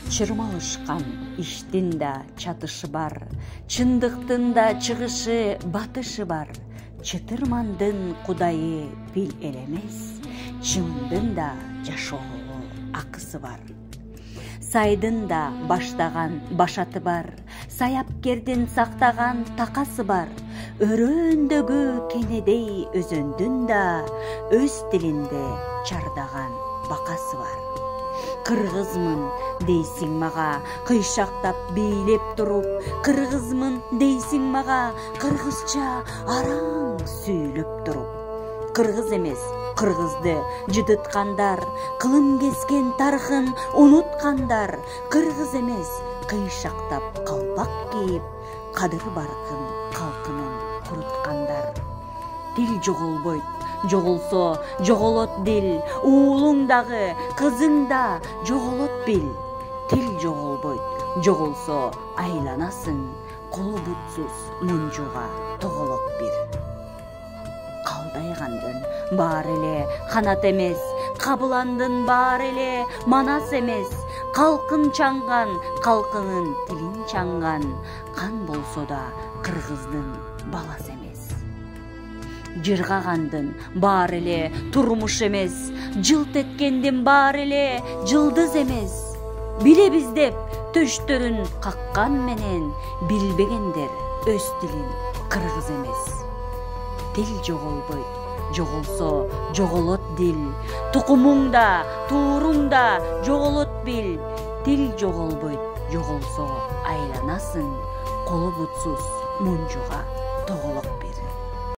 Чырмалышкан иштин да чатышы бар, чындыктын да чыгышы батышы бар. Чытырмандын кудайы бил элемес, чындын да жашоого акысы бар. Сайдын да баштаган башаты бар, саяпкердин сактаган такасы бар. Өрөөндөгү кенедей өзөндүн да өз тилинде чардаган бакасы бар. Кыргызмын дейсиң мага, кыйшактап бийлеп туруп, кыргызмын дейсиң мага, кыргызча араң сүйлөп туруп. Кыргыз эмес, кыргызды жыдыткандар, кылым кескен тарыхын унуткандар. Кыргыз эмес, кыйшактап калпак кийип, кадыры баркын калкынын куруткандар. Дил жоголбойт, жоголсо жоголот дил, уулуң дагы, кызың да жоголот бил. Тил жоголбойт, жоголсо айланасың, колу бутсуз мунжуга тоголок бир. Калдайгандын баары эле канат эмес, кабыландын баары эле манас эмес. Калкын чаңган, калкынын тилин чаңган, кан болсо да кыргыздын баласы эмес. Жыргагандын баары эле турмуш эмес, жылт эткендин баары эле жылдыз эмес. Билебиз деп төштөрүн каккан менен, билбегендер өз тилин кыргыз эмес. Дил жоголбойт, жоголсо жоголот дил. Тукумуң да, тууруң да жоголот бил. Дил жоголбойт, жоголсо айланасың, колу бутсуз мунжуга тоголок